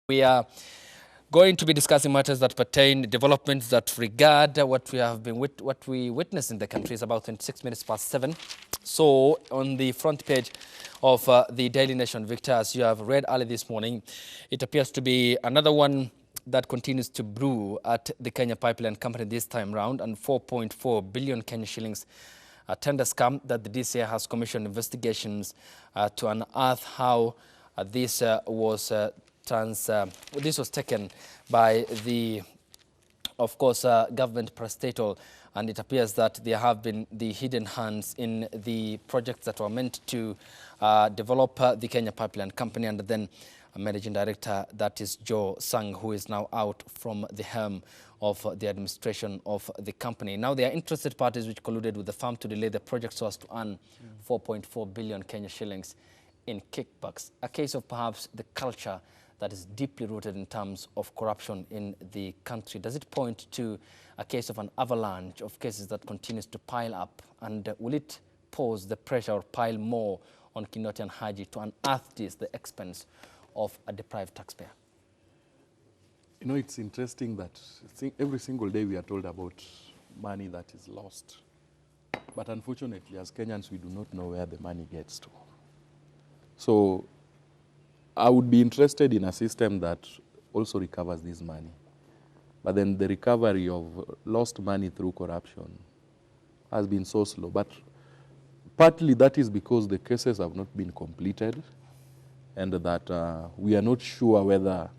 We are going to be discussing matters that pertain developments that regard what we witnessed in the country. Is about 26 minutes past 7. So on the front page of the Daily Nation, Victor, as you have read early this morning, it appears to be another one that continues to brew at the Kenya Pipeline Company this time round, and 4.4 billion Kenya shillings tender scam that the DCI has commissioned investigations to unearth how this was taken by the, of course, government parastatal, and it appears that there have been the hidden hands in the projects that were meant to develop the Kenya Pipeline Company, and then a managing director, that is Joe Sang, who is now out from the helm of the administration of the company. Now there are interested parties which colluded with the firm to delay the project so as to earn 4.4 billion Kenya shillings in kickbacks. A case of perhaps the culture that is deeply rooted in terms of corruption in the country. Does it point to a case of an avalanche of cases that continues to pile up? And will it pose the pressure or pile more on Kinoti and Haji to unearth this, the expense of a deprived taxpayer? You know, it's interesting that every single day we are told about money that is lost. But unfortunately, as Kenyans, we do not know where the money gets to. So I would be interested in a system that also recovers this money. But then the recovery of lost money through corruption has been so slow. But partly that is because the cases have not been completed, and that we are not sure whether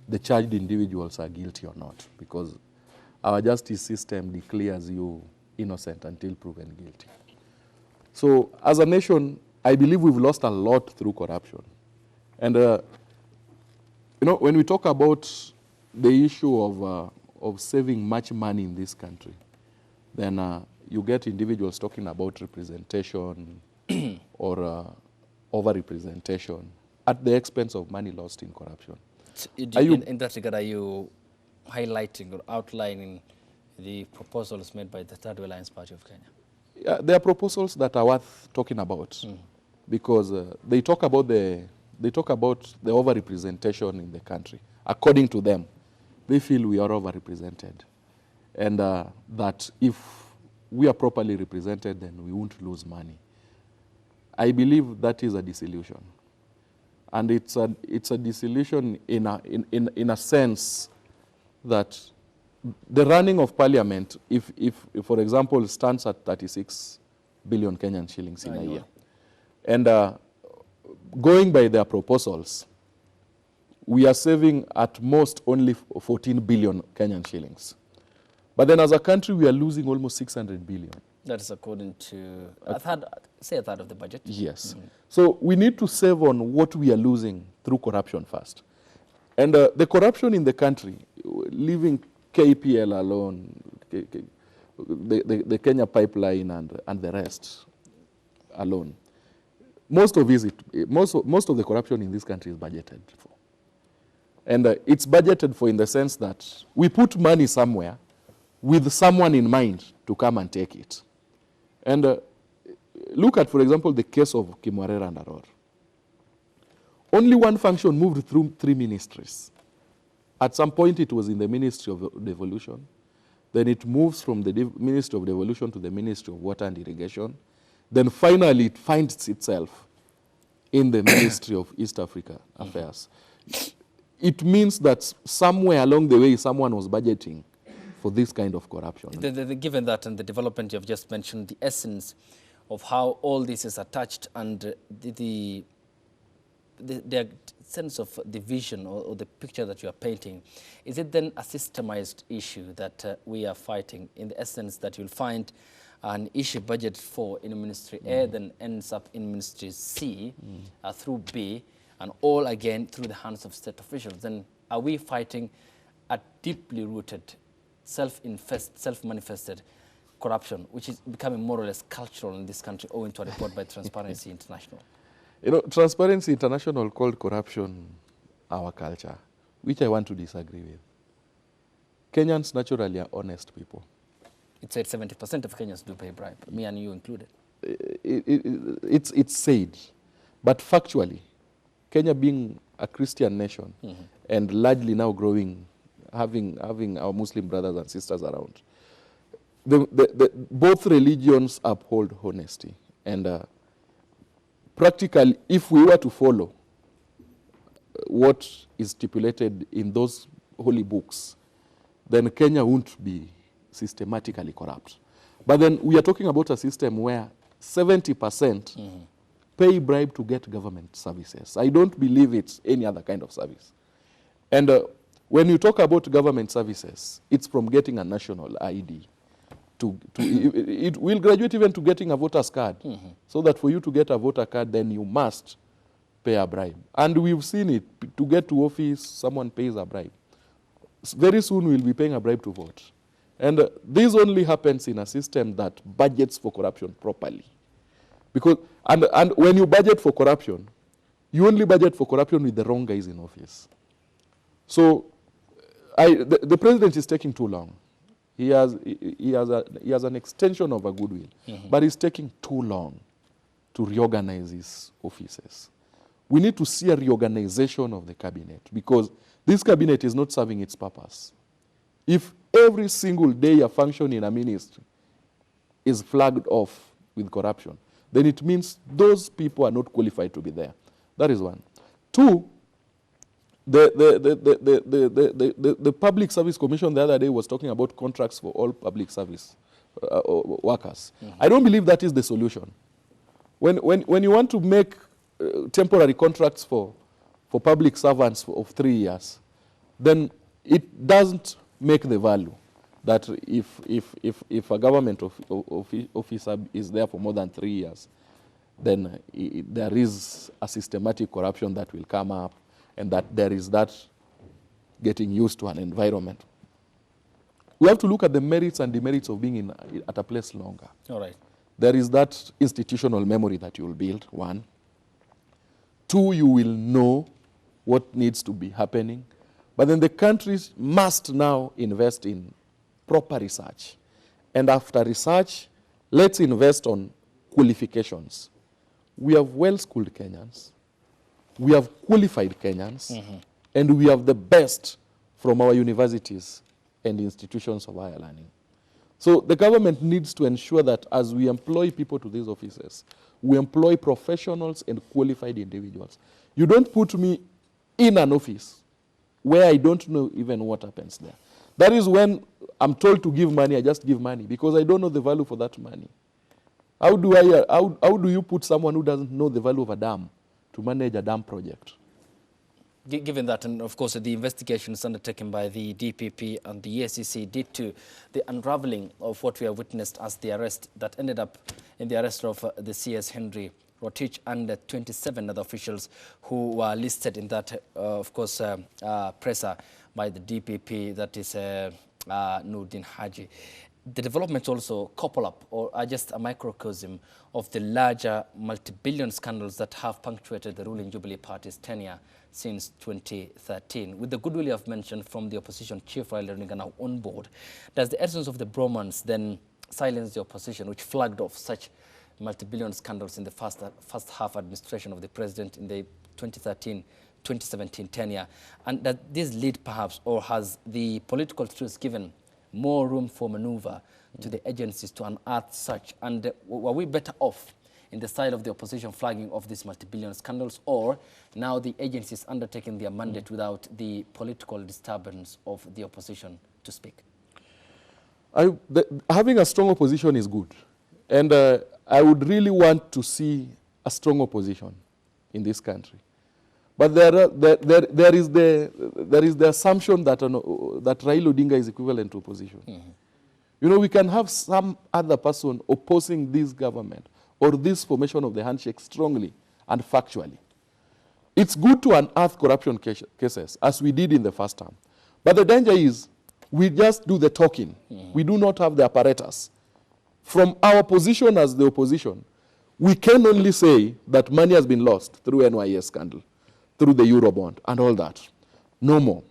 the charged individuals are guilty or not, because our justice system declares you innocent until proven guilty. So as a nation, I believe we've lost a lot through corruption. And, you know, when we talk about the issue of saving much money in this country, then you get individuals talking about representation or over-representation at the expense of money lost in corruption. In that regard, are you highlighting or outlining the proposals made by the Third Alliance Party of Kenya? Yeah, there are proposals that are worth talking about because they talk about the over-representation in the country. According to them, they feel we are over-represented, and that if we are properly represented, then we won't lose money. I believe that is a disillusion. And it's a disillusion in a sense that the running of parliament, if for example, stands at 36 billion Kenyan shillings in a year, and going by their proposals, we are saving at most only 14 billion Kenyan shillings. But then as a country, we are losing almost 600 billion. That is according to a third of the budget. Yes. So we need to save on what we are losing through corruption first. And the corruption in the country, leaving KPL alone, the Kenya Pipeline and the rest alone, most of the corruption in this country is budgeted for. And it's budgeted for in the sense that we put money somewhere with someone in mind to come and take it. And look at, for example, the case of Kimwarera and Aror. Only one function moved through 3 ministries. At some point, it was in the Ministry of Devolution. Then it moves from the Ministry of Devolution to the Ministry of Water and Irrigation. Then finally, it finds itself in the Ministry of East Africa Affairs. It means that somewhere along the way, someone was budgeting for this kind of corruption. Given that and the development you have just mentioned, the essence of how all this is attached and the sense of the vision or the picture that you are painting, is it then a systemized issue that we are fighting, in the essence that you'll find an issue budget for in Ministry A then ends up in Ministry C through B, and all again through the hands of state officials? Then are we fighting a deeply rooted, self-manifested corruption, which is becoming more or less cultural in this country, owing to a report by Transparency International? You know, Transparency International called corruption our culture, which I want to disagree with. Kenyans naturally are honest people. It said 70% of Kenyans do pay bribe, me and you included. It's said, but factually, Kenya being a Christian nation, and largely now growing, having our Muslim brothers and sisters around. Both religions uphold honesty. And practically, if we were to follow what is stipulated in those holy books, then Kenya won't be systematically corrupt. But then we are talking about a system where 70% pay bribe to get government services. I don't believe it's any other kind of service. And when you talk about government services, it's from getting a national ID. It will graduate even to getting a voter's card. So that for you to get a voter card, then you must pay a bribe. And we've seen it. To get to office, someone pays a bribe. Very soon we'll be paying a bribe to vote. And this only happens in a system that budgets for corruption properly. Because, and when you budget for corruption, you only budget for corruption with the wrong guys in office. So the president is taking too long. He has an extension of a goodwill, but it's taking too long to reorganize his offices. We need to see a reorganization of the cabinet, because this cabinet is not serving its purpose. If every single day a function in a ministry is flagged off with corruption, then it means those people are not qualified to be there. That is one. Two, the Public Service Commission the other day was talking about contracts for all public service workers. I don't believe that is the solution. When you want to make temporary contracts for public servants of 3 years, then it doesn't make the value that if a government officer is there for more than 3 years, then there is a systematic corruption that will come up, and that there is that getting used to an environment. We have to look at the merits and demerits of being at a place longer. All right. There is that institutional memory that you will build, one. Two, you will know what needs to be happening. But then the countries must now invest in proper research. And after research, let's invest on qualifications. We have well-schooled Kenyans. We have qualified Kenyans. And we have the best from our universities and institutions of higher learning. So the government needs to ensure that as we employ people to these offices, we employ professionals and qualified individuals. You don't put me in an office where I don't know even what happens there. That is when I'm told to give money, I just give money, because I don't know the value for that money. How do you put someone who doesn't know the value of a dam to manage a dam project? Given that, and of course the investigations undertaken by the DPP and the EACC did to the unraveling of what we have witnessed as the arrest that ended up in the arrest of the CS Henry Rotich and 27 other officials who were listed in that, of course, presser by the DPP, that is Nurdin Haji. The developments also couple up or are just a microcosm of the larger multi-billion scandals that have punctuated the ruling Jubilee Party's tenure since 2013. With the goodwill you have mentioned from the opposition chief Raila Odinga now on board, does the essence of the bromance then silence the opposition, which flagged off such multi-billion scandals in the first half administration of the president in the 2013-2017 tenure? And does this lead perhaps, or has the political truth given more room for maneuver to the agencies to unearth such? And were we better off in the side of the opposition flagging off these multi-billion scandals, or now the agencies undertaking their mandate without the political disturbance of the opposition to speak? Having a strong opposition is good. And I would really want to see a strong opposition in this country. But there is the assumption that that Raila Odinga is equivalent to opposition. You know, we can have some other person opposing this government or this formation of the handshake strongly and factually. It's good to unearth corruption cases, as we did in the first term. But the danger is we just do the talking. We do not have the apparatus. From our position as the opposition, we can only say that money has been lost through NYS scandal, through the Eurobond and all that. No more.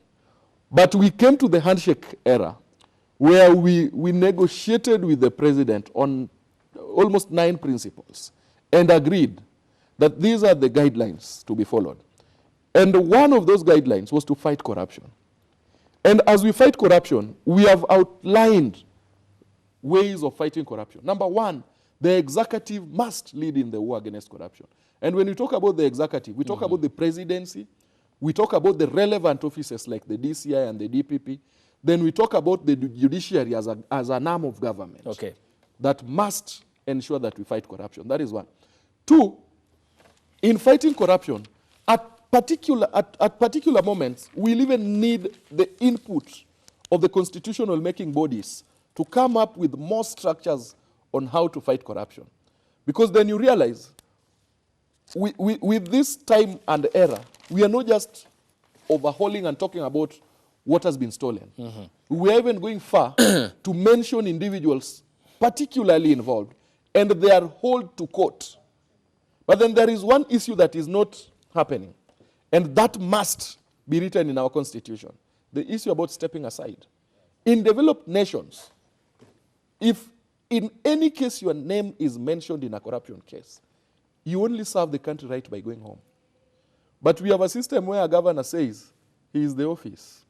But we came to the handshake era where we negotiated with the president on almost 9 principles and agreed that these are the guidelines to be followed. And one of those guidelines was to fight corruption. And as we fight corruption, we have outlined ways of fighting corruption. Number one, the executive must lead in the war against corruption. And when we talk about the executive, we talk about the presidency, we talk about the relevant offices like the DCI and the DPP, then we talk about the judiciary as an arm of government that must ensure that we fight corruption. That is one. Two, in fighting corruption, at particular moments, we'll even need the input of the constitutional making bodies to come up with more structures on how to fight corruption. Because then you realize, with this time and era, we are not just overhauling and talking about what has been stolen. We are even going far to mention individuals particularly involved, and they are hauled to court. But then there is one issue that is not happening, and that must be written in our constitution. The issue about stepping aside. In developed nations, if in any case your name is mentioned in a corruption case, you only serve the country right by going home. But we have a system where a governor says he is the office.